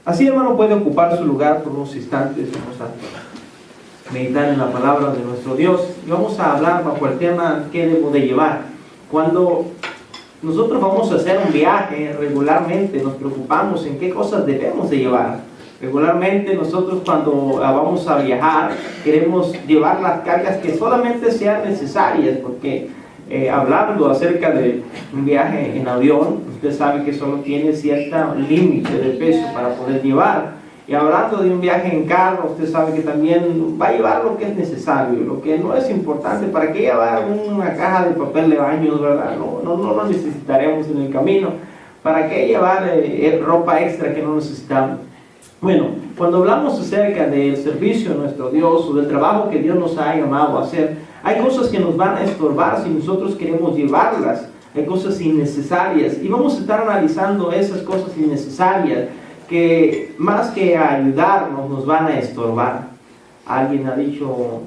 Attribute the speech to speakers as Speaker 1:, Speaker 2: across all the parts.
Speaker 1: Así, hermano, puede ocupar su lugar por unos instantes. Vamos a meditar en la palabra de nuestro Dios y vamos a hablar bajo el tema ¿qué debo de llevar? Cuando nosotros vamos a hacer un viaje, regularmente nos preocupamos en qué cosas debemos de llevar. Regularmente nosotros cuando vamos a viajar queremos llevar las cargas que solamente sean necesarias, porque hablando acerca de un viaje en avión, usted sabe que solo tiene cierto límite de peso para poder llevar. Y hablando de un viaje en carro, usted sabe que también va a llevar lo que es necesario, lo que no es importante. ¿Para qué llevar una caja de papel de baño, verdad? No lo necesitaremos en el camino. ¿Para qué llevar ropa extra que no necesitamos? Bueno, cuando hablamos acerca del servicio a nuestro Dios o del trabajo que Dios nos ha llamado a hacer, hay cosas que nos van a estorbar si nosotros queremos llevarlas. Hay cosas innecesarias y vamos a estar analizando esas cosas innecesarias que más que ayudarnos nos van a estorbar. Alguien ha dicho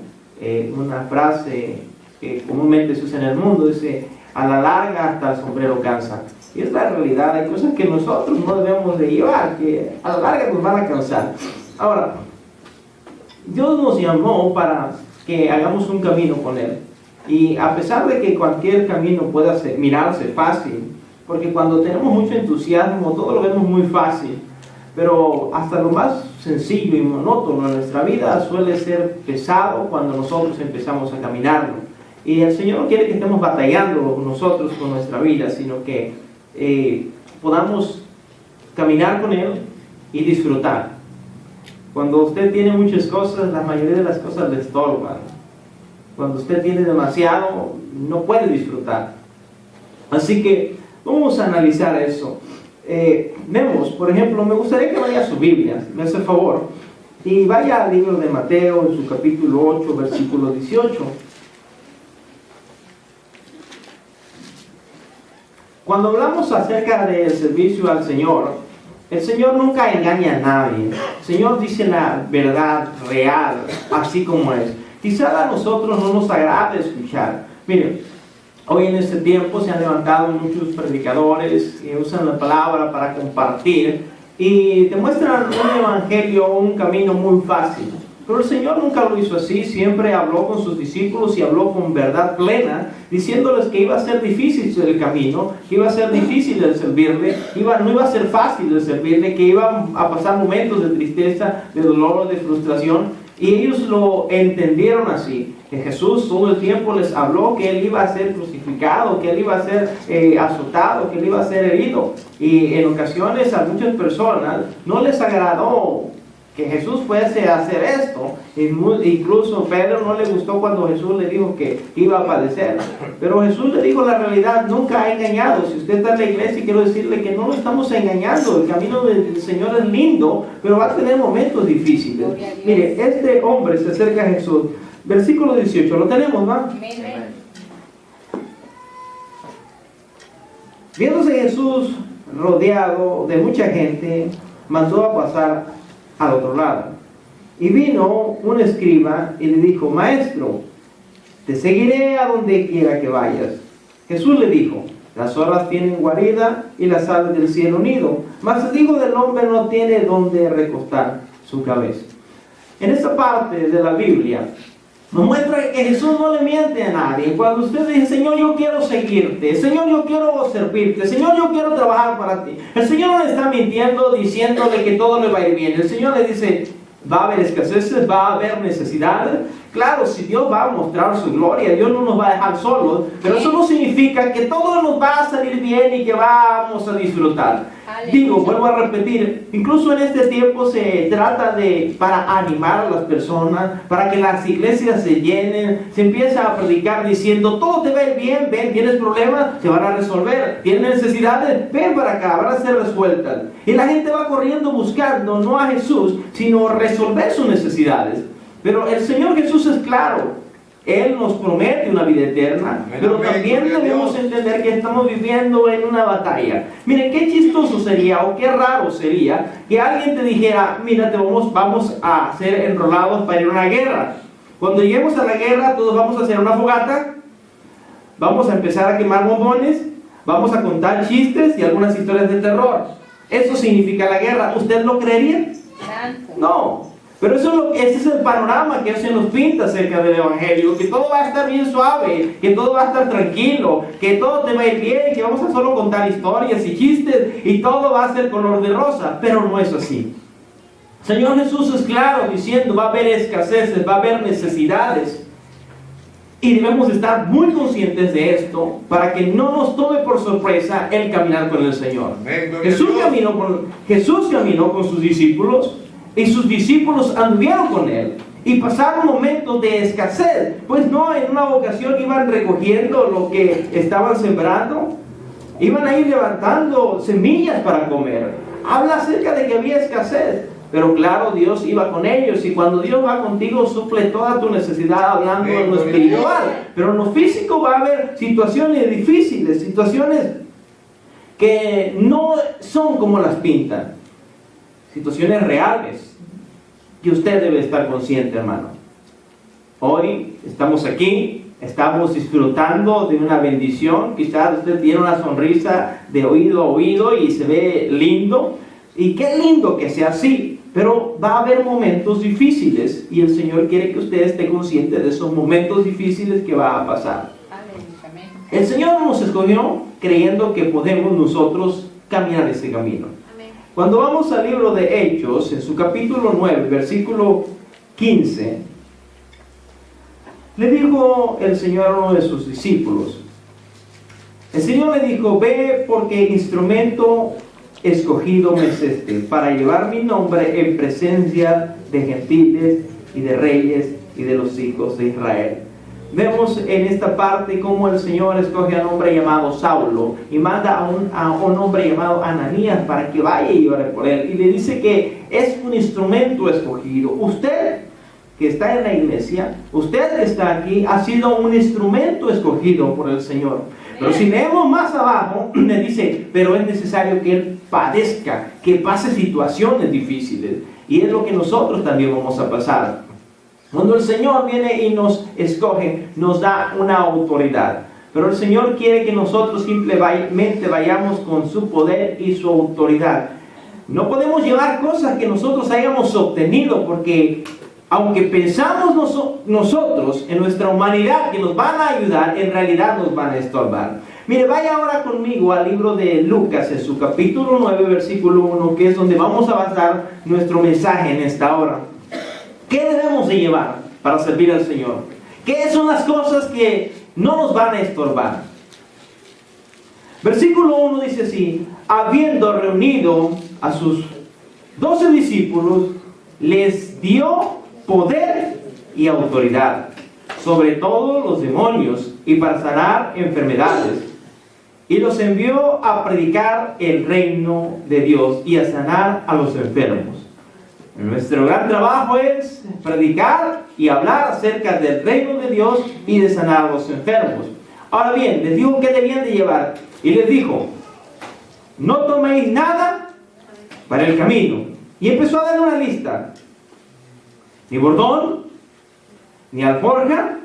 Speaker 1: una frase que comúnmente se usa en el mundo, dice, a la larga hasta el sombrero cansa. Y es la realidad, hay cosas que nosotros no debemos de llevar, que a la larga nos van a cansar. Ahora, Dios nos llamó para que hagamos un camino con Él. Y a pesar de que cualquier camino pueda mirarse fácil, porque cuando tenemos mucho entusiasmo todo lo vemos muy fácil, pero hasta lo más sencillo y monótono en nuestra vida suele ser pesado cuando nosotros empezamos a caminarlo. Y el Señor no quiere que estemos batallando nosotros con nuestra vida, sino que podamos caminar con Él y disfrutar. Cuando usted tiene muchas cosas, la mayoría de las cosas le estorban. Cuando usted tiene demasiado, no puede disfrutar. Así que vamos a analizar eso. Vemos, por ejemplo, me gustaría que vaya a su Biblia, me hace favor, y vaya al libro de Mateo en su capítulo 8, versículo 18. Cuando hablamos acerca del servicio al Señor, el Señor nunca engaña a nadie. El Señor dice la verdad real, así como es. Quizá a nosotros no nos agrade escuchar. Miren, hoy en este tiempo se han levantado muchos predicadores que usan la palabra para compartir y te muestran un evangelio, un camino muy fácil. Pero el Señor nunca lo hizo así, siempre habló con sus discípulos y habló con verdad plena, diciéndoles que iba a ser difícil el camino, que iba a ser difícil el servirle, no iba a ser fácil el servirle, que iban a pasar momentos de tristeza, de dolor, de frustración. Y ellos lo entendieron así, que Jesús todo el tiempo les habló que Él iba a ser crucificado, que Él iba a ser azotado, que Él iba a ser herido. Y en ocasiones a muchas personas no les agradó que Jesús fuese a hacer esto. Incluso Pedro no le gustó cuando Jesús le dijo que iba a padecer. Pero Jesús le dijo la realidad, nunca ha engañado. Si usted está en la iglesia, quiero decirle que no lo estamos engañando. El camino del Señor es lindo, pero va a tener momentos difíciles. Mire, este hombre se acerca a Jesús. Versículo 18, ¿lo tenemos, ¿no? Viéndose Jesús rodeado de mucha gente, mandó a pasar al otro lado. Y vino un escriba y le dijo, Maestro, te seguiré a donde quiera que vayas. Jesús le dijo, las zorras tienen guarida y las aves del cielo nido, mas el Hijo del Hombre no tiene donde recostar su cabeza. En esta parte de la Biblia nos muestra que Jesús no le miente a nadie. Cuando usted dice, Señor, yo quiero seguirte, Señor, yo quiero servirte, Señor, yo quiero trabajar para ti, el Señor no le está mintiendo diciéndole que todo le va a ir bien. El Señor le dice, va a haber escaseces, va a haber necesidades. Claro, si Dios va a mostrar su gloria, Dios no nos va a dejar solos, pero eso no significa que todo nos va a salir bien y que vamos a disfrutar. Digo, vuelvo a repetir, incluso en este tiempo se trata para animar a las personas, para que las iglesias se llenen, se empieza a predicar diciendo, todo te va a ir bien, ven, tienes problemas, se van a resolver, tienes necesidades, ven para acá, van a ser resueltas. Y la gente va corriendo buscando, no a Jesús, sino resolver sus necesidades. Pero el Señor Jesús es claro, Él nos promete una vida eterna, pero también debemos entender que estamos viviendo en una batalla. Miren, qué chistoso sería o qué raro sería que alguien te dijera, mira, vamos a ser enrolados para ir a una guerra. Cuando lleguemos a la guerra, todos vamos a hacer una fogata, vamos a empezar a quemar bombones, vamos a contar chistes y algunas historias de terror. Eso significa la guerra. ¿Usted lo creería? No. Pero ese es el panorama que se nos pinta acerca del Evangelio, que todo va a estar bien suave, que todo va a estar tranquilo, que todo te va a ir bien, que vamos a solo contar historias y chistes y todo va a ser color de rosa. Pero no es así. Señor Jesús es claro diciendo, va a haber escaseces, va a haber necesidades. Y debemos estar muy conscientes de esto para que no nos tome por sorpresa el caminar con el Señor. Jesús caminó con sus discípulos y sus discípulos anduvieron con Él y pasaron momentos de escasez. Pues no, en una ocasión iban recogiendo lo que estaban sembrando, iban a ir levantando semillas para comer. Habla acerca de que había escasez. Pero claro, Dios iba con ellos, y cuando Dios va contigo suple toda tu necesidad, hablando en lo espiritual. Pero en lo físico va a haber situaciones difíciles, situaciones que no son como las pintan, situaciones reales que usted debe estar consciente, hermano. Hoy estamos aquí, estamos disfrutando de una bendición. Quizás usted tiene una sonrisa de oído a oído y se ve lindo, y qué lindo que sea así. Pero va a haber momentos difíciles y el Señor quiere que usted esté consciente de esos momentos difíciles que va a pasar. El Señor nos escogió creyendo que podemos nosotros caminar ese camino. Cuando vamos al libro de Hechos, en su capítulo 9, versículo 15, le dijo el Señor a uno de sus discípulos. El Señor le dijo, ve porque instrumento escogido me es este, para llevar mi nombre en presencia de gentiles y de reyes y de los hijos de Israel. Vemos en esta parte cómo el Señor escoge a un hombre llamado Saulo y manda a un hombre llamado Ananías para que vaya y ore por él, y le dice que es un instrumento escogido. Usted que está en la iglesia, usted que está aquí, ha sido un instrumento escogido por el Señor. Pero si leemos más abajo, le dice, pero es necesario que Él padezca, que pase situaciones difíciles. Y es lo que nosotros también vamos a pasar. Cuando el Señor viene y nos escoge, nos da una autoridad. Pero el Señor quiere que nosotros simplemente vayamos con su poder y su autoridad. No podemos llevar cosas que nosotros hayamos obtenido, porque aunque pensamos nosotros en nuestra humanidad que nos van a ayudar, en realidad nos van a estorbar. Mire, vaya ahora conmigo al libro de Lucas, en su capítulo 9, versículo 1, que es donde vamos a basar nuestro mensaje en esta hora. ¿Qué debemos de llevar para servir al Señor? ¿Qué son las cosas que no nos van a estorbar? Versículo 1 dice así: habiendo reunido a sus 12 discípulos, les dio poder y autoridad sobre todos los demonios y para sanar enfermedades, y los envió a predicar el reino de Dios y a sanar a los enfermos. Nuestro gran trabajo es predicar y hablar acerca del reino de Dios y de sanar a los enfermos. Ahora bien, les dijo que debían de llevar, y les dijo: no toméis nada para el camino. Y empezó a dar una lista: ni bordón, ni alforja,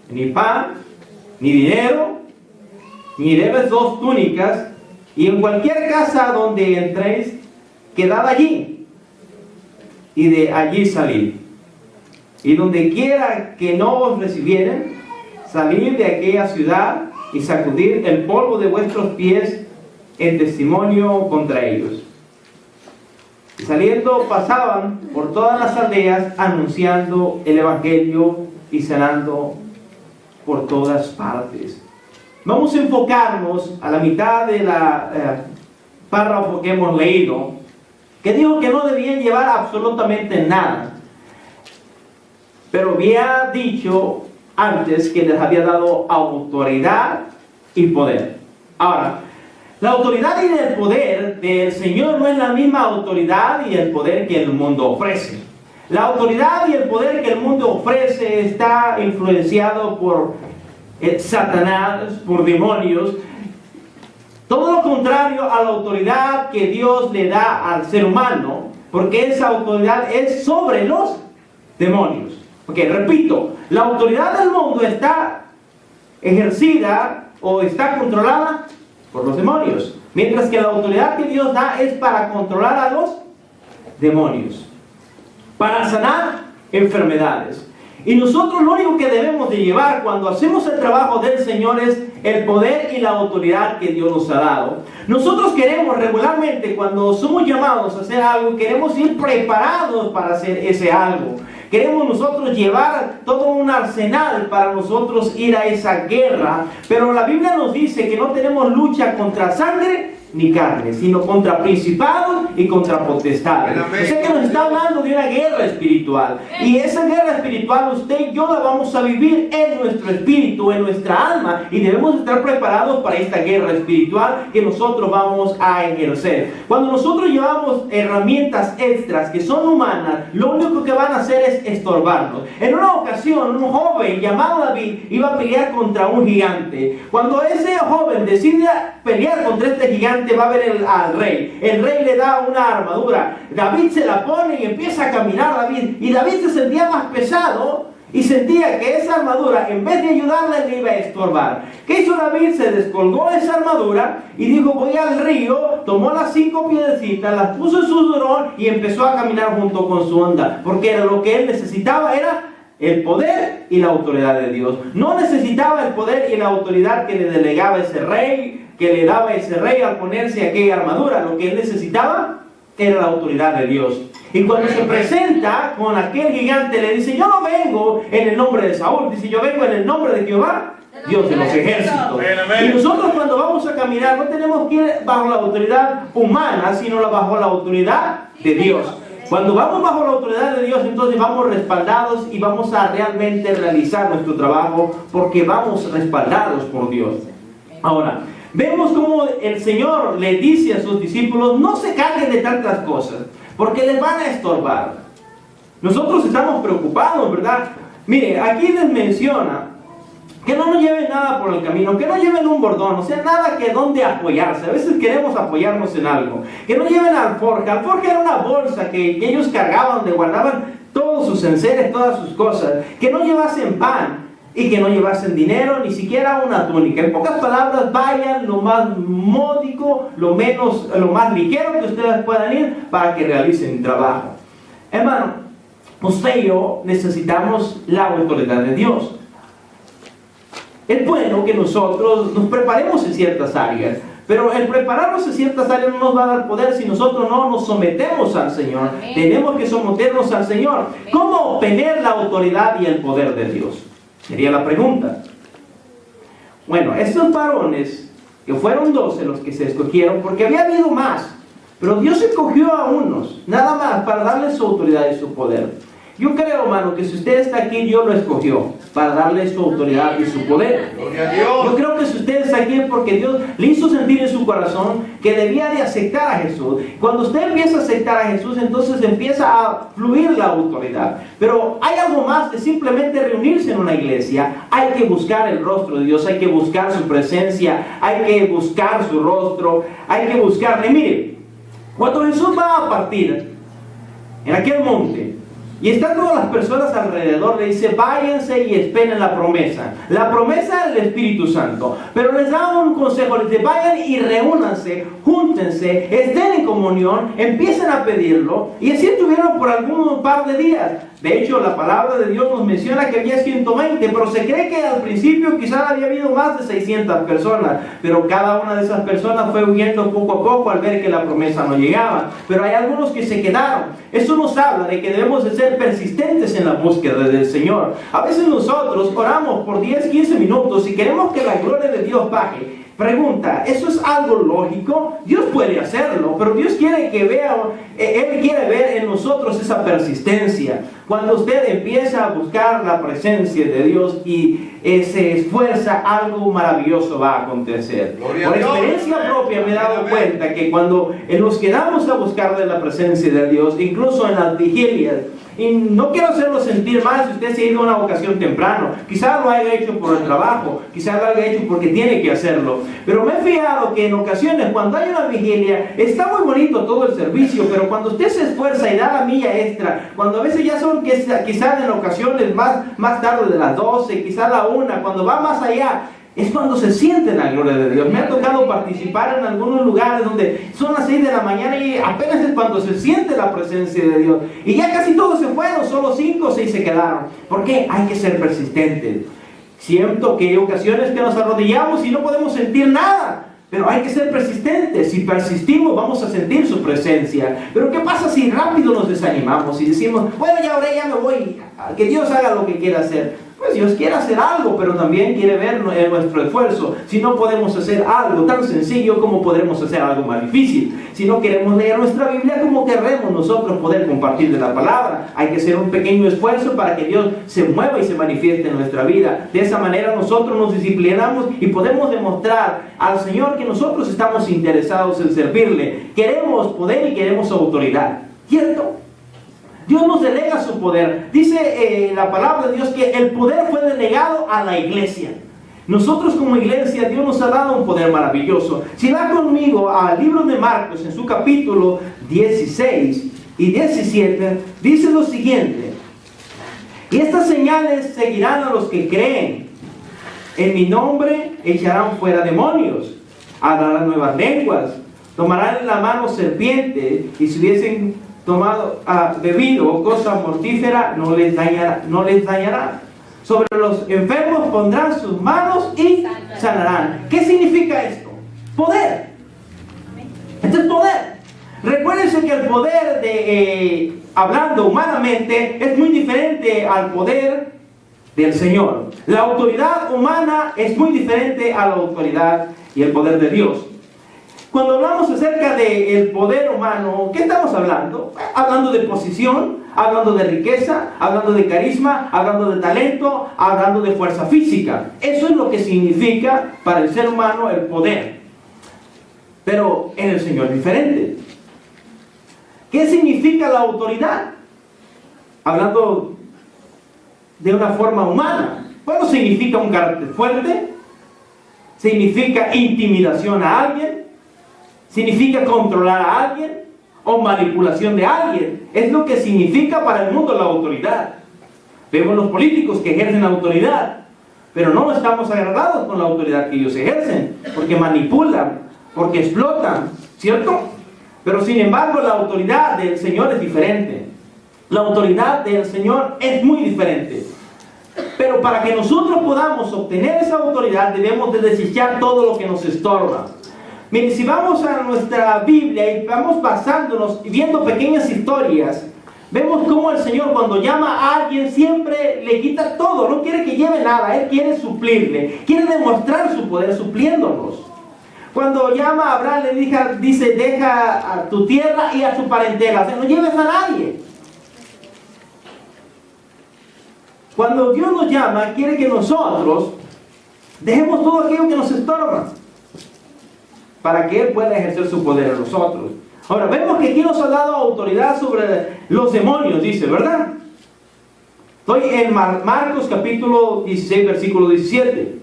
Speaker 1: ni pan, ni dinero, ni debes 2 túnicas, y en cualquier casa donde entréis, quedad allí, y de allí salid. Y donde quiera que no os recibieren, salid de aquella ciudad y sacudid el polvo de vuestros pies en testimonio contra ellos. Y saliendo pasaban por todas las aldeas anunciando el Evangelio y sanando por todas partes. Vamos a enfocarnos a la mitad de la párrafo que hemos leído, que dijo que no debían llevar absolutamente nada, pero había dicho antes que les había dado autoridad y poder. Ahora, la autoridad y el poder del Señor no es la misma autoridad y el poder que el mundo ofrece. La autoridad y el poder que el mundo ofrece está influenciado por Satanás, por demonios. Todo lo contrario a la autoridad que Dios le da al ser humano, porque esa autoridad es sobre los demonios. Ok, repito, la autoridad del mundo está ejercida o está controlada por los demonios. Mientras que la autoridad que Dios da es para controlar a los demonios, para sanar enfermedades. Y nosotros lo único que debemos de llevar cuando hacemos el trabajo del Señor es el poder y la autoridad que Dios nos ha dado. Nosotros queremos regularmente, cuando somos llamados a hacer algo, queremos ir preparados para hacer ese algo. Queremos nosotros llevar todo un arsenal para nosotros ir a esa guerra. Pero la Biblia nos dice que no tenemos lucha contra sangre ni carne, sino contra principados y contra potestades. O sea que nos está hablando de una guerra espiritual. Y esa guerra espiritual usted y yo la vamos a vivir en nuestro espíritu, en nuestra alma. Y debemos estar preparados para esta guerra espiritual que nosotros vamos a ejercer. Cuando nosotros llevamos herramientas extras que son humanas, lo único que van a hacer es estorbarnos. En una ocasión, un joven llamado David iba a pelear contra un gigante. Cuando ese joven decide pelear contra este gigante, va a ver al rey. El rey le da una armadura. David se la pone y empieza a caminar David. Y David se sentía más pesado y sentía que esa armadura, en vez de ayudarle, le iba a estorbar. ¿Qué hizo David? Se descolgó esa armadura y dijo: voy al río. Tomó las 5 piedrecitas, las puso en su cinturón y empezó a caminar junto con su onda, porque era lo que él necesitaba, era el poder y la autoridad de Dios. No necesitaba el poder y la autoridad que le delegaba ese rey, que le daba ese rey al ponerse aquella armadura. Lo que él necesitaba era la autoridad de Dios. Y cuando se presenta con aquel gigante, le dice: yo no vengo en el nombre de Saúl, dice: yo vengo en el nombre de Jehová, Dios de los ejércitos. Y nosotros, cuando vamos a caminar, no tenemos que ir bajo la autoridad humana, sino bajo la autoridad de Dios. Cuando vamos bajo la autoridad de Dios, entonces vamos respaldados y vamos a realmente realizar nuestro trabajo, porque vamos respaldados por Dios. Ahora, vemos cómo el Señor le dice a sus discípulos: no se carguen de tantas cosas, porque les van a estorbar. Nosotros estamos preocupados, ¿verdad? Mire, aquí les menciona que no nos lleven nada por el camino, que no lleven un bordón, o sea, nada que donde apoyarse. A veces queremos apoyarnos en algo. Que no lleven alforja. Alforja era una bolsa que ellos cargaban, donde guardaban todos sus enseres, todas sus cosas. Que no llevasen pan y que no llevasen dinero, ni siquiera una túnica. En pocas palabras, vayan lo más módico, lo más ligero que ustedes puedan ir para que realicen el trabajo. Hermano, usted y yo necesitamos la autoridad de Dios. Es bueno que nosotros nos preparemos en ciertas áreas, pero el prepararnos en ciertas áreas no nos va a dar poder si nosotros no nos sometemos al Señor. Tenemos que someternos al Señor. ¿Cómo obtener la autoridad y el poder de Dios? Sería la pregunta. Bueno, estos varones, que fueron 12 los que se escogieron, porque había habido más, pero Dios escogió a unos, nada más, para darles su autoridad y su poder. Yo creo, hermano, que si usted está aquí, Dios lo escogió para darle su autoridad y su poder.
Speaker 2: Gloria a Dios.
Speaker 1: Yo creo que si usted está aquí es porque Dios le hizo sentir en su corazón que debía de aceptar a Jesús. Cuando usted empieza a aceptar a Jesús, entonces empieza a fluir la autoridad. Pero hay algo más de simplemente reunirse en una iglesia. Hay que buscar el rostro de Dios, hay que buscar su presencia, hay que buscar su rostro, hay que buscarle. Mire, cuando Jesús va a partir en aquel monte, y están todas las personas alrededor, le dice: váyanse y esperen la promesa. La promesa del Espíritu Santo. Pero les da un consejo, les dice: vayan y reúnanse, júntense, estén en comunión, empiecen a pedirlo. Y así estuvieron por algún par de días. De hecho, la palabra de Dios nos menciona que había 120, pero se cree que al principio quizás había habido más de 600 personas. Pero cada una de esas personas fue huyendo poco a poco al ver que la promesa no llegaba. Pero hay algunos que se quedaron. Eso nos habla de que debemos de ser persistentes en la búsqueda del Señor. A veces nosotros oramos por 10, 15 minutos y queremos que la gloria de Dios baje. Pregunta, ¿eso es algo lógico? Dios puede hacerlo, pero Dios quiere que vea, Él quiere ver en nosotros esa persistencia. Cuando usted empieza a buscar la presencia de Dios y se esfuerza, algo maravilloso va a acontecer. Por experiencia propia me he dado cuenta que cuando nos quedamos a buscar de la presencia de Dios, incluso en las vigilias, y no quiero hacerlo sentir mal si usted se ha ido a una ocasión temprano, quizás lo haya hecho por el trabajo, quizás lo haya hecho porque tiene que hacerlo, pero me he fijado que en ocasiones cuando hay una vigilia está muy bonito todo el servicio, pero cuando usted se esfuerza y da la milla extra, cuando a veces ya son quizás en ocasiones más tarde de las 12, quizás la 1, cuando va más allá, es cuando se siente la gloria de Dios. Me ha tocado participar en algunos lugares donde son las 6 de la mañana y apenas es cuando se siente la presencia de Dios. Y ya casi todos se fueron, solo 5 o 6 se quedaron. ¿Por qué? Hay que ser persistentes. Siento que hay ocasiones que nos arrodillamos y no podemos sentir nada. Pero hay que ser persistentes. Si persistimos, vamos a sentir su presencia. Pero ¿qué pasa si rápido nos desanimamos y decimos, bueno, ya oré, ya me voy, que Dios haga lo que quiera hacer? Pues Dios quiere hacer algo, pero también quiere ver nuestro esfuerzo. Si no podemos hacer algo tan sencillo, ¿cómo podremos hacer algo más difícil? Si no queremos leer nuestra Biblia, ¿cómo querremos nosotros poder compartir de la palabra? Hay que hacer un pequeño esfuerzo para que Dios se mueva y se manifieste en nuestra vida. De esa manera nosotros nos disciplinamos y podemos demostrar al Señor que nosotros estamos interesados en servirle. Queremos poder y queremos autoridad, ¿cierto? Dios nos delega su poder. Dice la palabra de Dios que el poder fue delegado a la iglesia. Nosotros como iglesia, Dios nos ha dado un poder maravilloso. Si va conmigo al libro de Marcos, en su capítulo 16 y 17, dice lo siguiente: y estas señales seguirán a los que creen. En mi nombre echarán fuera demonios, hablarán nuevas lenguas, tomarán en la mano serpiente, y si hubiesen bebido cosa mortífera no les dañará. Sobre los enfermos pondrán sus manos y sanarán. ¿Qué significa esto? Poder. Esto es poder. Recuérdense que el poder hablando humanamente es muy diferente al poder del Señor. La autoridad humana es muy diferente a la autoridad y el poder de Dios. Cuando hablamos acerca del poder humano, ¿qué estamos hablando? Hablando de posición, hablando de riqueza, hablando de carisma, hablando de talento, hablando de fuerza física. Eso es lo que significa para el ser humano el poder. Pero en el Señor es diferente. ¿Qué significa la autoridad? Hablando de una forma humana. Bueno, significa un carácter fuerte, significa intimidación a alguien, significa controlar a alguien o manipulación de alguien. Es lo que significa para el mundo la autoridad. Vemos los políticos que ejercen autoridad, pero no estamos agradados con la autoridad que ellos ejercen, porque manipulan, porque explotan, ¿cierto? Pero sin embargo la autoridad del Señor es diferente. La autoridad del Señor es muy diferente. Pero para que nosotros podamos obtener esa autoridad, debemos de desechar todo lo que nos estorba. Miren, si vamos a nuestra Biblia y vamos basándonos y viendo pequeñas historias, vemos cómo el Señor cuando llama a alguien siempre le quita todo, no quiere que lleve nada, Él quiere suplirle, quiere demostrar su poder supliéndonos. Cuando llama a Abraham le dice, deja a tu tierra y a su parentela, o sea, no lleves a nadie. Cuando Dios nos llama, quiere que nosotros dejemos todo aquello que nos estorba, para que Él pueda ejercer su poder en nosotros. Ahora, vemos que aquí nos ha dado autoridad sobre los demonios, dice, ¿verdad? Estoy en Marcos capítulo 16, versículo 17.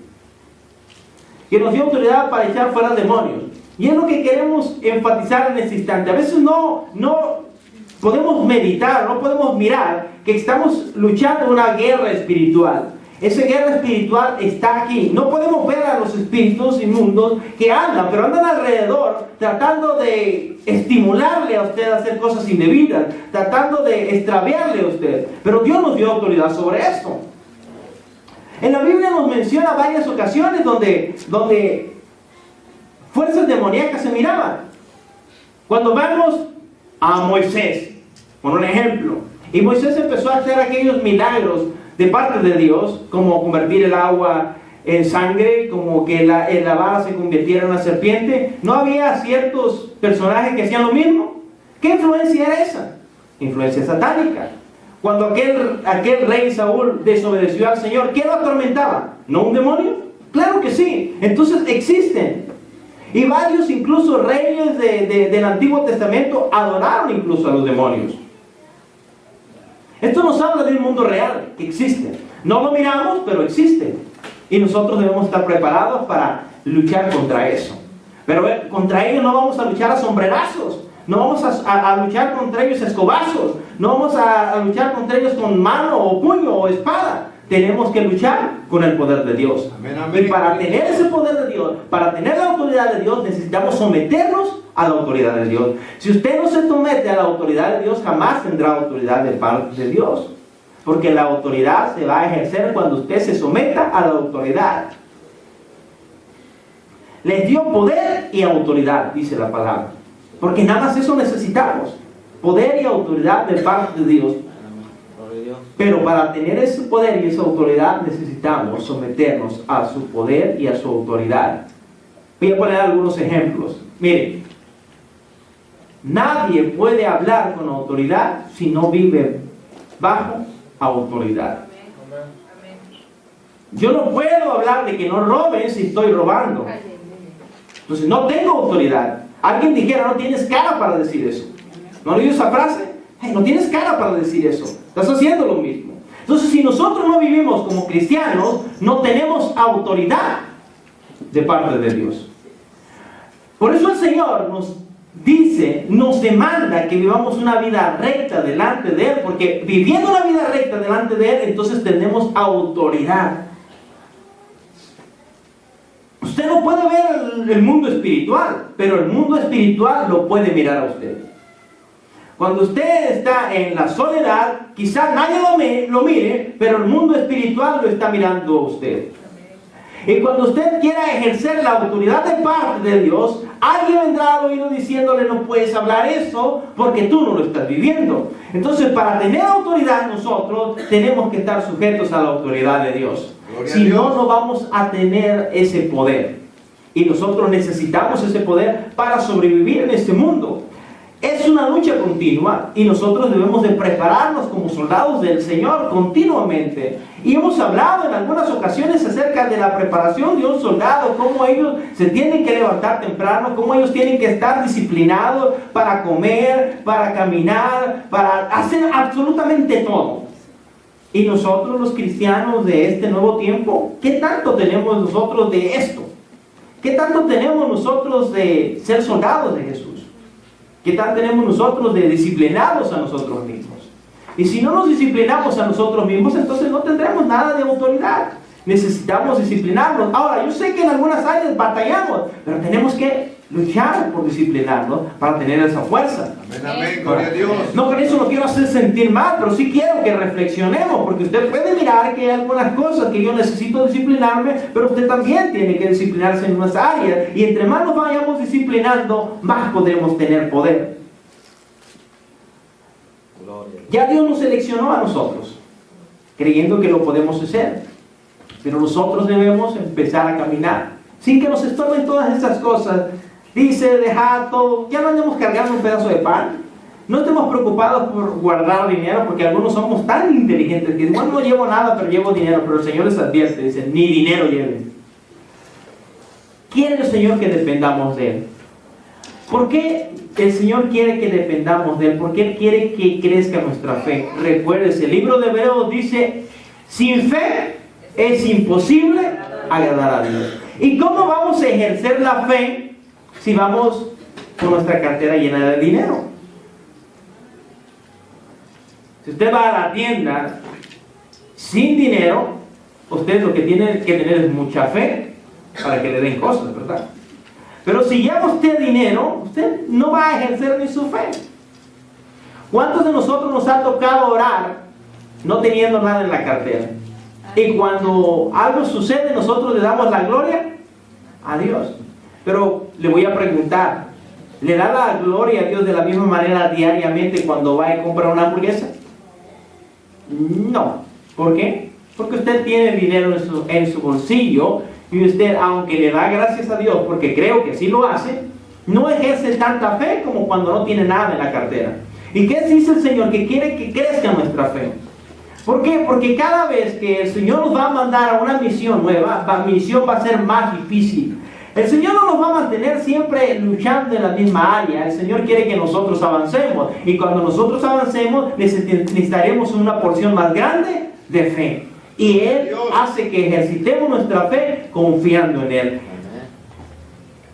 Speaker 1: Que nos dio autoridad para echar fuera demonios. Y es lo que queremos enfatizar en este instante. A veces no podemos meditar, no podemos mirar que estamos luchando una guerra espiritual. Esa guerra espiritual está aquí. No podemos ver a los espíritus inmundos que andan, pero andan alrededor tratando de estimularle a usted a hacer cosas indebidas, tratando de extraviarle a usted. Pero Dios nos dio autoridad sobre esto. En la Biblia nos menciona varias ocasiones donde fuerzas demoníacas se miraban. Cuando vemos a Moisés, por un ejemplo, y Moisés empezó a hacer aquellos milagros de parte de Dios, como convertir el agua en sangre, como que la vara se convirtiera en una serpiente. ¿No había ciertos personajes que hacían lo mismo? ¿Qué influencia era esa? Influencia satánica. Cuando aquel rey Saúl desobedeció al Señor, ¿qué lo atormentaba? ¿No un demonio? Claro que sí. Entonces existen. Y varios incluso reyes del Antiguo Testamento adoraron incluso a los demonios. Esto nos habla de un mundo real que existe. No lo miramos, pero existe. Y nosotros debemos estar preparados para luchar contra eso. Pero contra ellos no vamos a luchar a sombrerazos. No vamos a luchar contra ellos a escobazos. No vamos a luchar contra ellos con mano o puño o espada. tenemos que luchar con el poder de Dios.
Speaker 2: Amén, amén.
Speaker 1: Y para tener ese poder de Dios, para tener la autoridad de Dios, necesitamos someternos a la autoridad de Dios. Si usted no se somete a la autoridad de Dios, jamás tendrá autoridad de parte de Dios. Porque la autoridad se va a ejercer cuando usted se someta a la autoridad. Les dio poder y autoridad, dice la palabra. Porque nada más eso necesitamos. Poder y autoridad de parte de Dios. Pero para tener ese poder y esa autoridad necesitamos someternos a su poder y a su autoridad. Voy a poner algunos ejemplos. Miren, nadie puede hablar con autoridad si no vive bajo autoridad. Yo no puedo hablar de que no roben si estoy robando. Entonces no tengo autoridad. Alguien dijera, no tienes cara para decir eso. ¿No le oí esa frase? Hey, no tienes cara para decir eso. Estás haciendo lo mismo. Entonces, si nosotros no vivimos como cristianos, no tenemos autoridad de parte de Dios. Por eso el Señor nos dice, nos demanda que vivamos una vida recta delante de Él, porque viviendo una vida recta delante de Él, entonces tenemos autoridad. Usted no puede ver el mundo espiritual, pero el mundo espiritual lo puede mirar a usted. Cuando usted está en la soledad, quizás nadie lo mire, pero el mundo espiritual lo está mirando a usted. Y cuando usted quiera ejercer la autoridad de parte de Dios, alguien vendrá al oído diciéndole, no puedes hablar eso porque tú no lo estás viviendo. Entonces, para tener autoridad nosotros tenemos que estar sujetos a la autoridad de Dios. Si no, no vamos a tener ese poder. Y nosotros necesitamos ese poder para sobrevivir en este mundo. Es una lucha continua y nosotros debemos de prepararnos como soldados del Señor continuamente. Y hemos hablado en algunas ocasiones acerca de la preparación de un soldado, cómo ellos se tienen que levantar temprano, cómo ellos tienen que estar disciplinados para comer, para caminar, para hacer absolutamente todo. Y nosotros los cristianos de este nuevo tiempo, ¿qué tanto tenemos nosotros de esto? ¿Qué tanto tenemos nosotros de ser soldados de Jesús? ¿Qué tal tenemos nosotros de disciplinarnos a nosotros mismos? Y si no nos disciplinamos a nosotros mismos, entonces no tendremos nada de autoridad. Necesitamos disciplinarnos. Ahora, yo sé que en algunas áreas batallamos, pero tenemos que luchar por disciplinarnos para tener esa fuerza.
Speaker 2: Amén, amén, gloria a Dios.
Speaker 1: No, con eso no quiero hacer sentir mal, pero sí quiero que reflexionemos, porque usted puede mirar que hay algunas cosas que yo necesito disciplinarme, pero usted también tiene que disciplinarse en unas áreas. Y entre más nos vayamos disciplinando, más podremos tener poder. Ya Dios nos seleccionó a nosotros, creyendo que lo podemos hacer. Pero nosotros debemos empezar a caminar, sin que nos estorben todas estas cosas. Dice, dejad todo, ya no andemos cargando un pedazo de pan. No estemos preocupados por guardar dinero, porque algunos somos tan inteligentes que dicen, bueno, no llevo nada, pero llevo dinero. Pero el Señor les advierte, dice, ni dinero lleven. ¿Quiere el Señor que dependamos de Él? ¿Por qué el Señor quiere que dependamos de Él? Porque Él quiere que crezca nuestra fe. Recuérdese, el libro de Hebreos dice, sin fe es imposible agradar a Dios. ¿Y cómo vamos a ejercer la fe si vamos con nuestra cartera llena de dinero? Si usted va a la tienda sin dinero, usted lo que tiene que tener es mucha fe para que le den cosas, ¿verdad? Pero si lleva usted dinero, usted no va a ejercer ni su fe. ¿Cuántos de nosotros nos ha tocado orar no teniendo nada en la cartera? Y cuando algo sucede, nosotros le damos la gloria a Dios. Pero le voy a preguntar, ¿le da la gloria a Dios de la misma manera diariamente cuando va y compra una hamburguesa? No. ¿Por qué? Porque usted tiene dinero en su bolsillo y usted, aunque le da gracias a Dios, porque creo que así lo hace, no ejerce tanta fe como cuando no tiene nada en la cartera. ¿Y qué dice el Señor? Que quiere que crezca nuestra fe. ¿Por qué? Porque cada vez que el Señor nos va a mandar a una misión nueva, la misión va a ser más difícil. El Señor no nos va a mantener siempre luchando en la misma área. El Señor quiere que nosotros avancemos. Y cuando nosotros avancemos, necesitaremos una porción más grande de fe. Y Él hace que ejercitemos nuestra fe confiando en Él.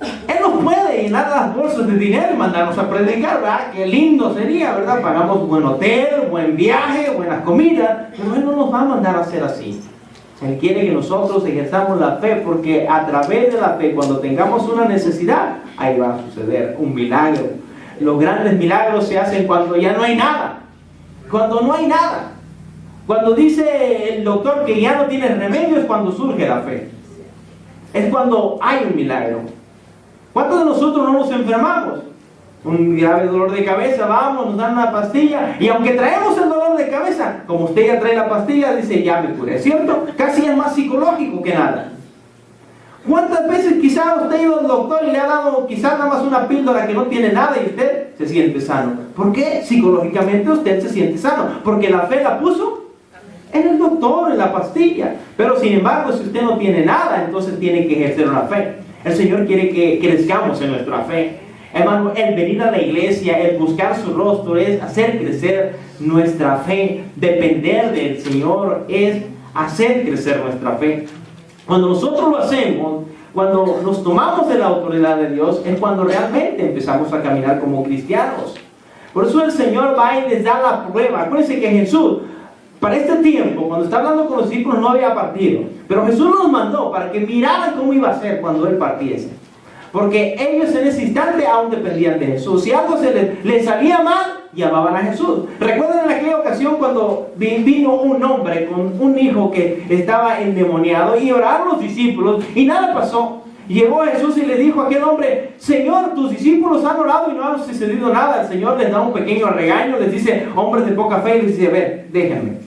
Speaker 1: Él nos puede llenar las bolsas de dinero y mandarnos a predicar, ¿verdad? Qué lindo sería, ¿verdad? Pagamos buen hotel, buen viaje, buenas comidas, pero Él no nos va a mandar a hacer así. Él quiere que nosotros ejerzamos la fe, porque a través de la fe, cuando tengamos una necesidad, ahí va a suceder un milagro. Los grandes milagros se hacen cuando ya no hay nada. Cuando no hay nada. Cuando dice el doctor que ya no tiene remedio, es cuando surge la fe. Es cuando hay un milagro. ¿Cuántos de nosotros no nos enfermamos? Un grave dolor de cabeza, vamos, nos dan una pastilla, y aunque traemos el dolor de cabeza, como usted ya trae la pastilla, dice, ya me curé, ¿cierto? Casi es más psicológico que nada. ¿Cuántas veces quizá usted ha ido al doctor y le ha dado quizás nada más una píldora que no tiene nada y usted se siente sano? ¿Por qué? Psicológicamente usted se siente sano, porque la fe la puso en el doctor, en la pastilla. Pero sin embargo, si usted no tiene nada, entonces tiene que ejercer una fe. El Señor quiere que crezcamos en nuestra fe. Hermano, el venir a la iglesia, el buscar su rostro, es hacer crecer nuestra fe. Depender del Señor es hacer crecer nuestra fe. Cuando nosotros lo hacemos, cuando nos tomamos de la autoridad de Dios, es cuando realmente empezamos a caminar como cristianos. Por eso el Señor va y les da la prueba. Acuérdense que Jesús, para este tiempo, cuando está hablando con los discípulos, no había partido. Pero Jesús los mandó para que miraran cómo iba a ser cuando Él partiese. Porque ellos en ese instante aún dependían de Jesús. Si algo les salía mal, llamaban a Jesús. ¿Recuerdan en aquella ocasión cuando vino un hombre con un hijo que estaba endemoniado y oraron los discípulos y nada pasó? Llegó Jesús y le dijo a aquel hombre, Señor, tus discípulos han orado y no ha sucedido nada. El Señor les da un pequeño regaño, les dice, hombres de poca fe, y les dice, a ver, déjenme.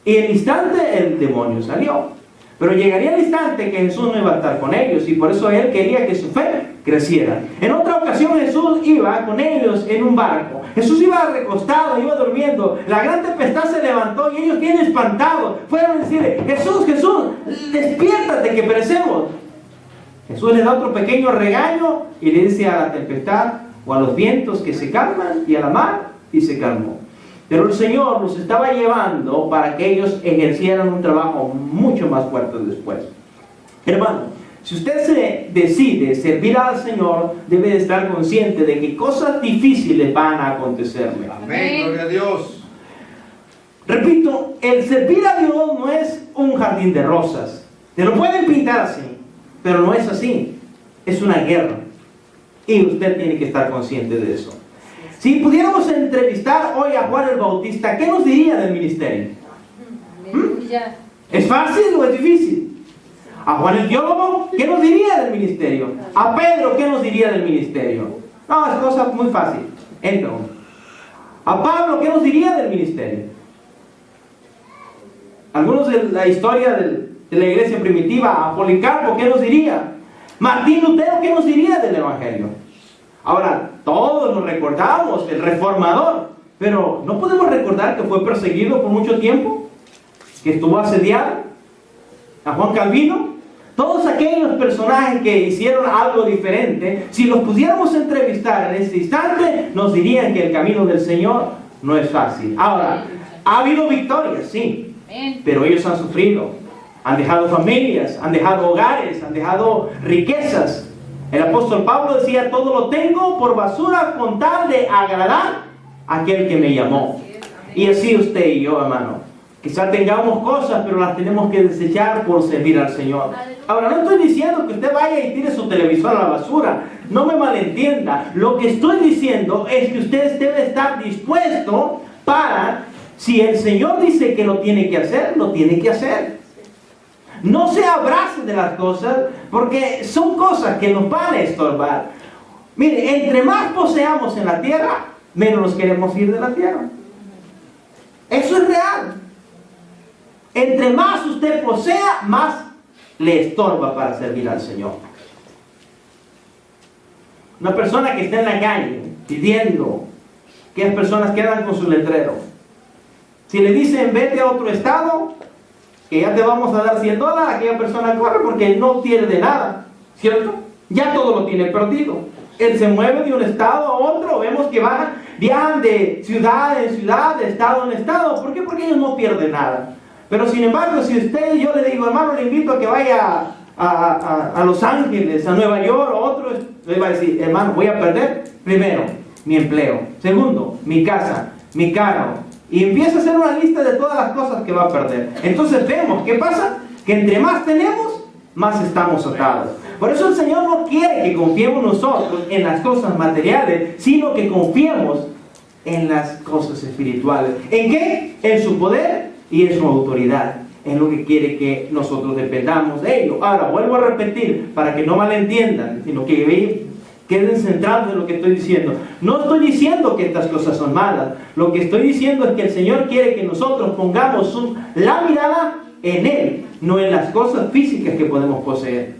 Speaker 1: Y en el instante el demonio salió. Pero llegaría el instante que Jesús no iba a estar con ellos, y por eso Él quería que su fe creciera. En otra ocasión Jesús iba con ellos en un barco. Jesús iba recostado, iba durmiendo. La gran tempestad se levantó y ellos bien espantados fueron a decirle, Jesús, Jesús, despiértate que perecemos. Jesús les da otro pequeño regaño y le dice a la tempestad o a los vientos que se calman, y a la mar, y se calmó. Pero el Señor los estaba llevando para que ellos ejercieran un trabajo mucho más fuerte después. Hermano, si usted se decide servir al Señor, debe de estar consciente de que cosas difíciles van a acontecerle.
Speaker 2: Amén, gloria a Dios.
Speaker 1: Repito, el servir a Dios no es un jardín de rosas. Te lo pueden pintar así, pero no es así. Es una guerra. Y usted tiene que estar consciente de eso. Si pudiéramos entrevistar hoy a Juan el Bautista, ¿qué nos diría del ministerio? ¿Es fácil o es difícil? A Juan el teólogo, ¿qué nos diría del ministerio? A Pedro, ¿qué nos diría del ministerio? No, es cosa muy fácil. Entra uno. A Pablo, ¿qué nos diría del ministerio? Algunos de la historia de la iglesia primitiva. A Policarpo, ¿qué nos diría? Martín Lutero, ¿qué nos diría del evangelio? Ahora, todos nos recordamos, el reformador, pero ¿no podemos recordar que fue perseguido por mucho tiempo? Que estuvo asediado. A Juan Calvino. Todos aquellos personajes que hicieron algo diferente, si los pudiéramos entrevistar en este instante, nos dirían que el camino del Señor no es fácil. Ahora, ha habido victorias, sí, pero ellos han sufrido. Han dejado familias, han dejado hogares, han dejado riquezas. El apóstol Pablo decía, todo lo tengo por basura con tal de agradar a aquel que me llamó. Y así usted y yo, hermano. Quizá tengamos cosas, pero las tenemos que desechar por servir al Señor. Ahora, no estoy diciendo que usted vaya y tire su televisor a la basura. No me malentienda. Lo que estoy diciendo es que usted debe estar dispuesto para, si el Señor dice que lo tiene que hacer, lo tiene que hacer. No se abrace de las cosas, porque son cosas que nos van a estorbar. Mire, entre más poseamos en la tierra, menos nos queremos ir de la tierra. Eso es real. Entre más usted posea, más le estorba para servir al Señor. Una persona que está en la calle pidiendo, que las personas quedan con su letrero. Si le dicen vete a otro estado, que ya te vamos a dar $100, aquella persona corre porque no pierde nada, ¿cierto? Ya todo lo tiene perdido. Él se mueve de un estado a otro, vemos que viajan de ciudad en ciudad, de estado en estado. ¿Por qué? Porque ellos no pierden nada. Pero sin embargo, si usted y yo le digo, hermano, le invito a que vaya a Los Ángeles, a Nueva York, o otro le va a decir, hermano, voy a perder primero mi empleo, segundo, mi casa, mi carro, y empieza a hacer una lista de todas las cosas que va a perder. Entonces vemos, ¿qué pasa? Que entre más tenemos, más estamos atados. Por eso el Señor no quiere que confiemos nosotros en las cosas materiales, sino que confiemos en las cosas espirituales. ¿En qué? En su poder y en su autoridad. Es lo que quiere que nosotros dependamos de ello. Ahora, vuelvo a repetir, para que no malentiendan, sino que queden centrados en lo que estoy diciendo. No estoy diciendo que estas cosas son malas. Lo que estoy diciendo es que el Señor quiere que nosotros pongamos la mirada en Él, no en las cosas físicas que podemos poseer.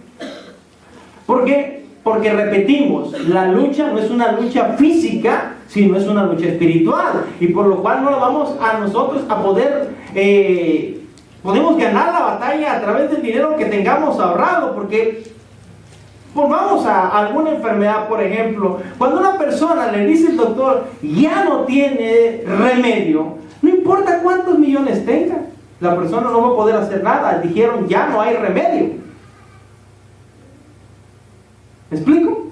Speaker 1: ¿Por qué? Porque repetimos, la lucha no es una lucha física, sino es una lucha espiritual. Y por lo cual no lo vamos a nosotros a poder... podemos ganar la batalla a través del dinero que tengamos ahorrado, porque vamos a alguna enfermedad, por ejemplo, cuando una persona le dice el doctor, ya no tiene remedio, no importa cuántos millones tenga, la persona no va a poder hacer nada. Dijeron, ya no hay remedio. ¿Me explico?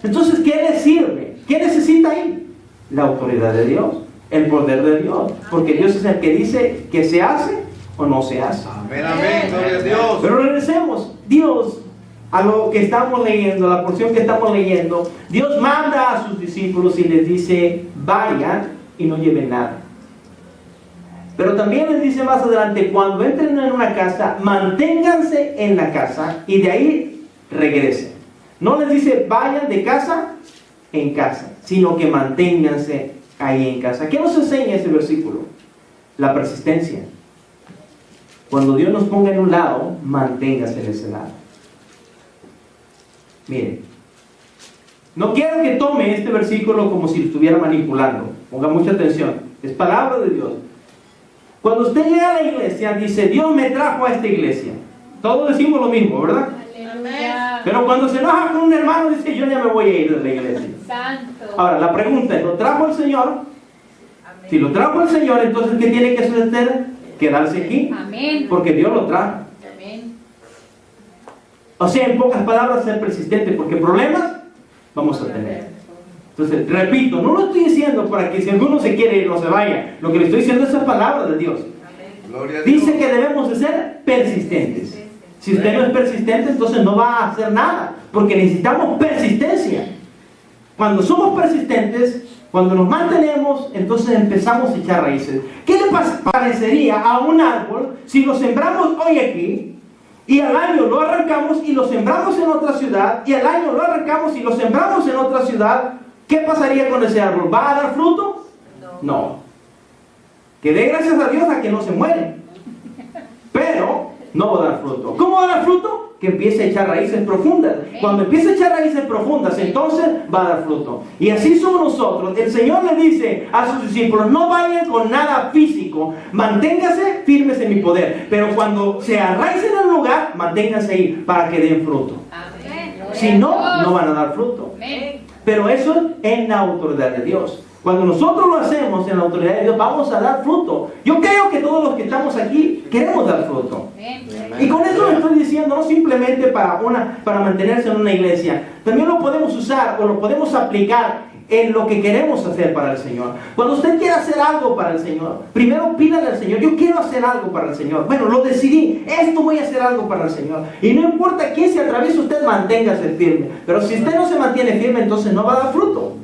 Speaker 1: Entonces, ¿qué le sirve? ¿Qué necesita ahí? La autoridad de Dios, el poder de Dios, porque Dios es el que dice que se hace o no se hace.
Speaker 2: Amén, amén, gloria a Dios.
Speaker 1: Pero regresemos, Dios, a lo que estamos leyendo, la porción que estamos leyendo, Dios manda a sus discípulos y les dice, vayan y no lleven nada. Pero también les dice más adelante, cuando entren en una casa, manténganse en la casa y de ahí regresen. No les dice, vayan de casa en casa, sino que manténganse ahí en casa. ¿Qué nos enseña ese versículo? La persistencia. Cuando Dios nos ponga en un lado, manténgase en ese lado. Miren, no quiero que tome este versículo como si lo estuviera manipulando. Ponga mucha atención, es palabra de Dios. Cuando usted llega a la iglesia, dice, Dios me trajo a esta iglesia. Todos decimos lo mismo, ¿verdad?
Speaker 3: Aleluya.
Speaker 1: Pero cuando se enoja con un hermano, dice, yo ya me voy a ir de la iglesia.
Speaker 3: Santo.
Speaker 1: Ahora, la pregunta es, ¿lo trajo el Señor?
Speaker 3: Amén.
Speaker 1: Si lo trajo el Señor, entonces, ¿qué tiene que suceder? Quedarse aquí.
Speaker 3: Amén.
Speaker 1: Porque Dios lo trajo.
Speaker 3: Amén.
Speaker 1: O sea, en pocas palabras, ser persistente, porque problemas vamos a tener. Entonces, repito, no lo estoy diciendo para que si alguno se quiere ir, no se vaya. Lo que le estoy diciendo es la palabra de Dios.
Speaker 2: Gloria a Dios.
Speaker 1: Dice que debemos de ser persistentes. Si usted no es persistente, entonces no va a hacer nada, porque necesitamos persistencia. Cuando somos persistentes, cuando nos mantenemos, entonces empezamos a echar raíces. ¿Qué le parecería a un árbol si lo sembramos hoy aquí y al año lo arrancamos y lo sembramos en otra ciudad y al año lo arrancamos y lo sembramos en otra ciudad? ¿Qué pasaría con ese árbol? ¿Va a dar fruto? No. Que dé gracias a Dios a que no se muere, pero no va a dar fruto. ¿Cómo va a dar fruto? Que empiece a echar raíces profundas. Cuando empiece a echar raíces profundas, entonces va a dar fruto. Y así somos nosotros. El Señor le dice a sus discípulos, no vayan con nada físico, manténganse firmes en mi poder, pero cuando se arraicen en el lugar, manténganse ahí para que den fruto.
Speaker 3: Amén.
Speaker 1: Si no, no van a dar fruto.
Speaker 3: Amén.
Speaker 1: Pero eso es en la autoridad de Dios. Cuando nosotros lo hacemos en la autoridad de Dios, vamos a dar fruto. Yo creo que todos los que estamos aquí queremos dar fruto.
Speaker 3: Amén.
Speaker 1: Y con eso le estoy diciendo, no simplemente para mantenerse en una iglesia, también lo podemos usar o lo podemos aplicar en lo que queremos hacer para el Señor. Cuando usted quiere hacer algo para el Señor, primero pídale al Señor, yo quiero hacer algo para el Señor. Bueno, lo decidí, esto voy a hacer algo para el Señor. Y no importa quién se atraviese, usted manténgase firme. Pero si usted no se mantiene firme, entonces no va a dar fruto.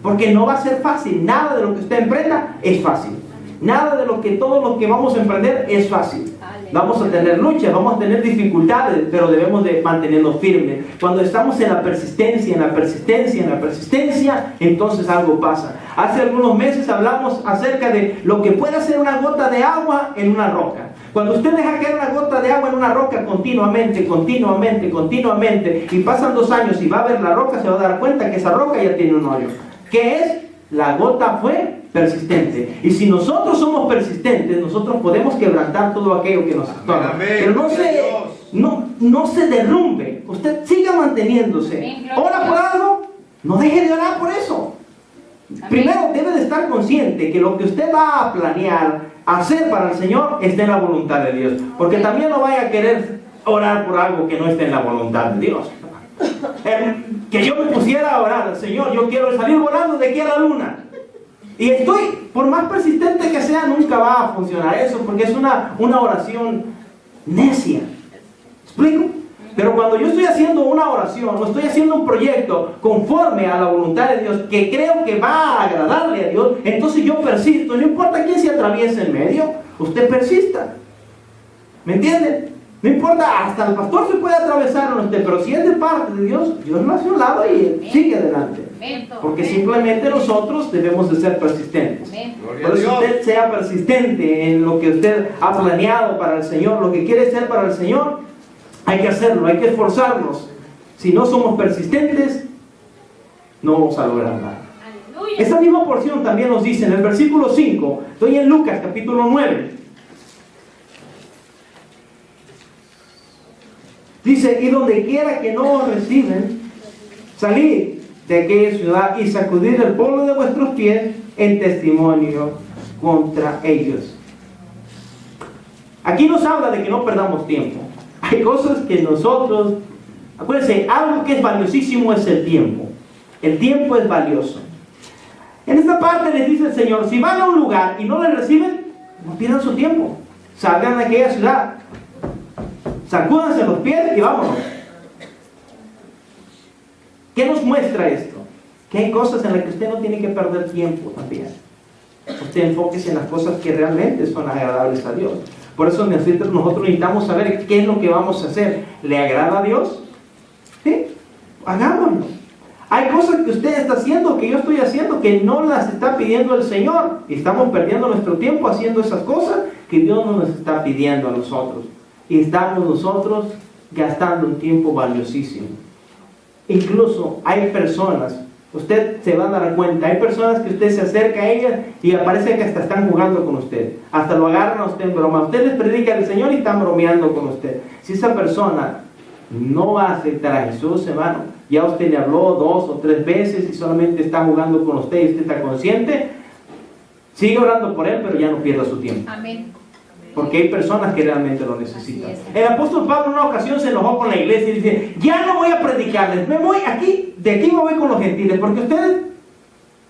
Speaker 1: Porque no va a ser fácil. Nada de lo que usted emprenda es fácil. Nada de todo lo que vamos a emprender es fácil. Vamos a tener luchas, vamos a tener dificultades, pero debemos de mantenernos firmes. Cuando estamos en la persistencia, entonces algo pasa. Hace algunos meses hablamos acerca de lo que puede hacer una gota de agua en una roca. Cuando usted deja caer una gota de agua en una roca continuamente, y pasan 2 años y va a ver la roca, se va a dar cuenta que esa roca ya tiene un hoyo. ¿Qué es? La gota fue persistente. Y si nosotros somos persistentes, nosotros podemos quebrantar todo aquello que nos estorba. Pero no se derrumbe. Usted siga manteniéndose. Ora por algo, no deje de orar por eso. Primero debe de estar consciente que lo que usted va a planear hacer para el Señor está en la voluntad de Dios. Porque también no vaya a querer orar por algo que no esté en la voluntad de Dios. Que yo me pusiera a orar, Señor, yo quiero salir volando de aquí a la luna. Y por más persistente que sea, nunca va a funcionar eso, porque es una oración necia. ¿Explico? Pero cuando yo estoy haciendo una oración, o estoy haciendo un proyecto conforme a la voluntad de Dios, que creo que va a agradarle a Dios, entonces yo persisto. No importa quién se atraviese en medio, usted persista. ¿Me entienden? No importa, hasta el pastor se puede atravesar en usted, pero si es de parte de Dios, Dios lo hace a un lado y sigue adelante. Porque simplemente nosotros debemos de ser persistentes. Por eso usted sea persistente en lo que usted ha planeado para el Señor, lo que quiere ser para el Señor, hay que hacerlo, hay que esforzarnos. Si no somos persistentes, no vamos a lograr nada. Esta misma porción también nos dice en el versículo 5, estoy en Lucas capítulo 9. Dice, y donde quiera que no os reciben, salid de aquella ciudad y sacudid el polvo de vuestros pies en testimonio contra ellos. Aquí nos habla de que no perdamos tiempo. Hay cosas que nosotros, acuérdense, algo que es valiosísimo es el tiempo. El tiempo es valioso. En esta parte les dice el Señor, si van a un lugar y no le reciben, no pierdan su tiempo. Salgan de aquella ciudad, sacúdanse los pies y vámonos. ¿Qué nos muestra esto? Que hay cosas en las que usted no tiene que perder tiempo también. Usted enfóquese en las cosas que realmente son agradables a Dios. Por eso nosotros necesitamos saber qué es lo que vamos a hacer. ¿Le agrada a Dios? ¿Sí? Hagámoslo. Hay cosas que usted está haciendo, que yo estoy haciendo, que no las está pidiendo el Señor. Y estamos perdiendo nuestro tiempo haciendo esas cosas que Dios no nos está pidiendo a nosotros. Y estamos nosotros gastando un tiempo valiosísimo. Incluso hay personas, usted se va a dar cuenta, hay personas que usted se acerca a ellas y aparece que hasta están jugando con usted, hasta lo agarran a usted en broma. Usted les predica al Señor y están bromeando con usted. Si esa persona no va a aceptar a Jesús, hermano, ya usted le habló 2 o 3 veces y solamente está jugando con usted y usted está consciente, sigue orando por él, pero ya no pierda su tiempo.
Speaker 3: Amén.
Speaker 1: Porque hay personas que realmente lo necesitan. El apóstol Pablo en una ocasión se enojó con la iglesia y dice, ya no voy a predicarles, me voy aquí, de aquí me voy con los gentiles, porque ustedes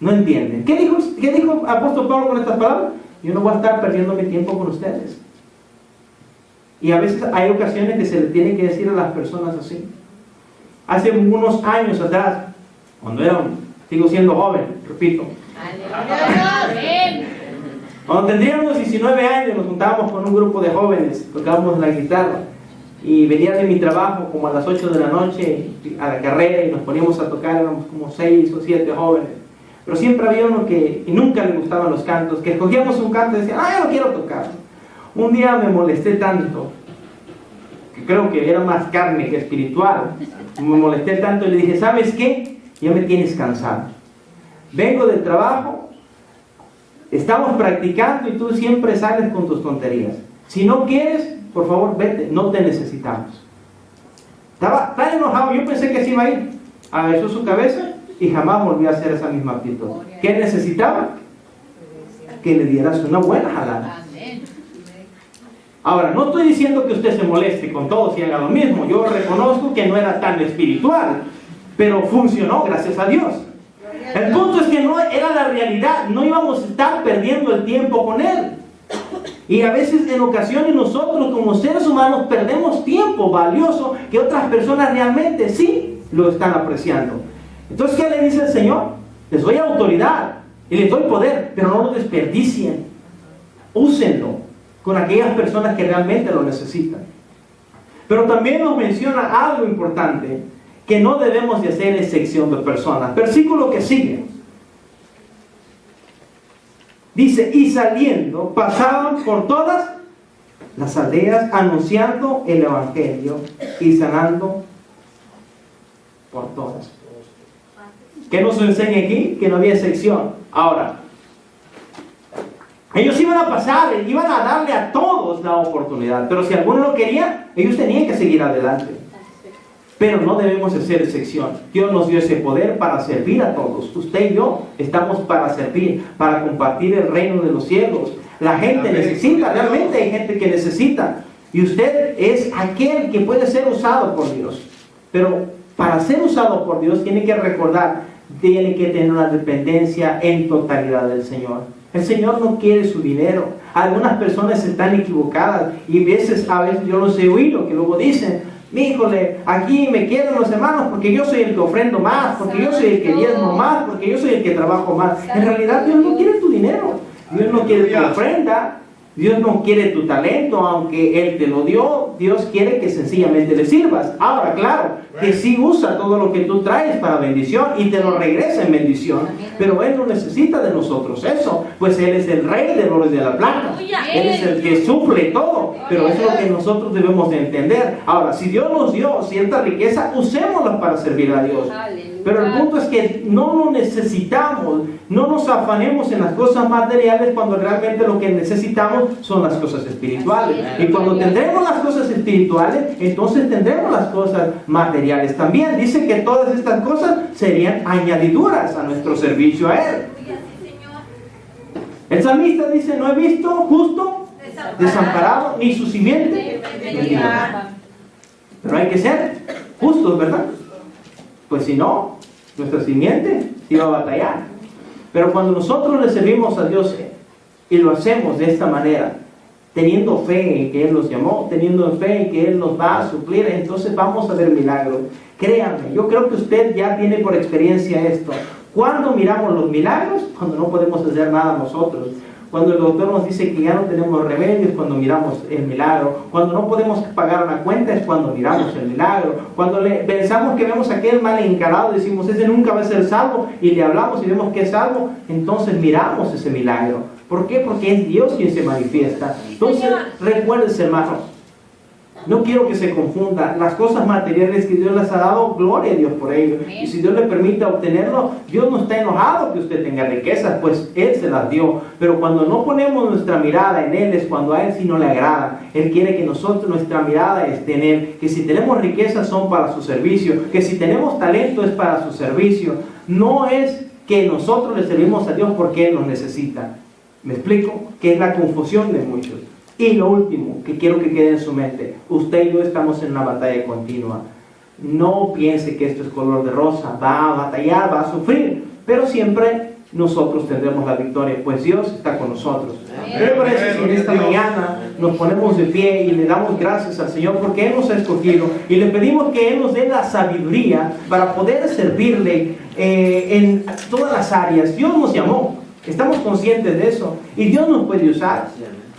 Speaker 1: no entienden. ¿Qué dijo el apóstol Pablo con estas palabras? Yo no voy a estar perdiendo mi tiempo con ustedes. Y a veces hay ocasiones que se le tiene que decir a las personas así. Hace unos años atrás, cuando sigo siendo joven, repito, cuando tendríamos 19 años, nos juntábamos con un grupo de jóvenes, tocábamos la guitarra y venía de mi trabajo como a las 8 de la noche a la carrera y nos poníamos a tocar, éramos como 6 o 7 jóvenes. Pero siempre había uno que nunca le gustaban los cantos, que escogíamos un canto y decía, yo no quiero tocar. Un día me molesté tanto, que creo que era más carne que espiritual, me molesté tanto y le dije, ¿sabes qué? Ya me tienes cansado. Vengo del trabajo, estamos practicando y tú siempre sales con tus tonterías. Si no quieres, por favor, vete, no te necesitamos. Estaba tan enojado, yo pensé que se iba a ir. Agachó su cabeza y jamás volvió a hacer esa misma actitud. ¿Qué necesitaba? Que le dieras una buena jalada. Ahora, no estoy diciendo que usted se moleste con todos y haga lo mismo. Yo reconozco que no era tan espiritual, pero funcionó, gracias a Dios. El punto es que no era la realidad, no íbamos a estar perdiendo el tiempo con él. Y a veces, en ocasiones, nosotros como seres humanos perdemos tiempo valioso que otras personas realmente sí lo están apreciando. Entonces, ¿qué le dice el Señor? Les doy autoridad y les doy poder, pero no lo desperdicien. Úsenlo con aquellas personas que realmente lo necesitan. Pero también nos menciona algo importante, que no debemos de hacer excepción de personas. Versículo que sigue. Dice, y saliendo, pasaban por todas las aldeas, anunciando el Evangelio y sanando por todas. ¿Qué nos enseña aquí? Que no había excepción. Ahora, ellos iban a pasar, iban a darle a todos la oportunidad, pero si alguno lo quería, ellos tenían que seguir adelante. Pero no debemos hacer excepción. Dios nos dio ese poder para servir a todos. Usted y yo estamos para servir, para compartir el reino de los cielos. La gente necesita, realmente hay gente que necesita. Y usted es aquel que puede ser usado por Dios. Pero para ser usado por Dios tiene que recordar, tiene que tener una dependencia en totalidad del Señor. El Señor no quiere su dinero. Algunas personas están equivocadas y a veces yo los he oído que luego dicen, híjole, aquí me quieren los hermanos porque yo soy el que ofrendo más, porque yo soy el que diezmo más, porque yo soy el que trabajo más. En realidad Dios no quiere tu dinero, Dios no quiere tu ofrenda, Dios no quiere tu talento, aunque Él te lo dio. Dios quiere que sencillamente le sirvas. Ahora, claro, que sí usa todo lo que tú traes para bendición y te lo regresa en bendición, pero Él no necesita de nosotros eso, pues Él es el Rey del oro y de la plata. Él es el que suple todo, pero eso es lo que nosotros debemos de entender. Ahora, si Dios nos dio cierta riqueza, usémosla para servir a Dios. Pero el punto es que no lo necesitamos, no nos afanemos en las cosas materiales cuando realmente lo que necesitamos son las cosas espirituales. Y cuando tendremos las cosas espirituales, entonces tendremos las cosas materiales también. Dice que todas estas cosas serían añadiduras a nuestro servicio a Él. El salmista dice, no he visto justo desamparado, ni su simiente mendiga. Pero hay que ser justos, ¿verdad? Pues si no, nuestra simiente iba a batallar. Pero cuando nosotros le servimos a Dios y lo hacemos de esta manera, teniendo fe en que Él nos llamó, teniendo fe en que Él nos va a suplir, entonces vamos a ver milagros. Créanme, yo creo que usted ya tiene por experiencia esto. ¿Cuándo miramos los milagros? Cuando no podemos hacer nada nosotros. Cuando el doctor nos dice que ya no tenemos remedios, cuando miramos el milagro. Cuando no podemos pagar una cuenta es cuando miramos el milagro. Cuando pensamos que vemos a aquel mal encarado, decimos, ese nunca va a ser salvo, y le hablamos y vemos que es salvo, entonces miramos ese milagro. ¿Por qué? Porque es Dios quien se manifiesta. Entonces, recuérdense, hermanos, no quiero que se confunda. Las cosas materiales que Dios les ha dado, gloria a Dios por ello. Y si Dios le permite obtenerlo, Dios no está enojado que usted tenga riquezas, pues Él se las dio. Pero cuando no ponemos nuestra mirada en Él, es cuando a Él sí no le agrada. Él quiere que nosotros, nuestra mirada esté en Él. Que si tenemos riquezas son para su servicio. Que si tenemos talento es para su servicio. No es que nosotros le servimos a Dios porque Él nos necesita. ¿Me explico? Que es la confusión de muchos. Y lo último que quiero que quede en su mente, usted y yo estamos en una batalla continua. No piense que esto es color de rosa, va a batallar, va a sufrir, pero siempre nosotros tendremos la victoria, pues Dios está con nosotros. ¿Qué le parece si en esta mañana nos ponemos de pie y le damos gracias al Señor porque Él nos ha escogido y le pedimos que Él nos dé la sabiduría para poder servirle en todas las áreas? Dios nos llamó, estamos conscientes de eso, y Dios nos puede usar.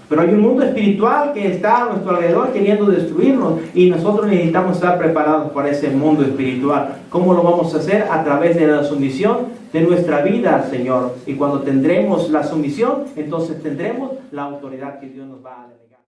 Speaker 1: Pero hay un mundo espiritual que está a nuestro alrededor queriendo destruirnos, y nosotros necesitamos estar preparados para ese mundo espiritual. ¿Cómo lo vamos a hacer? A través de la sumisión de nuestra vida al Señor. Y cuando tendremos la sumisión, entonces tendremos la autoridad que Dios nos va a dar.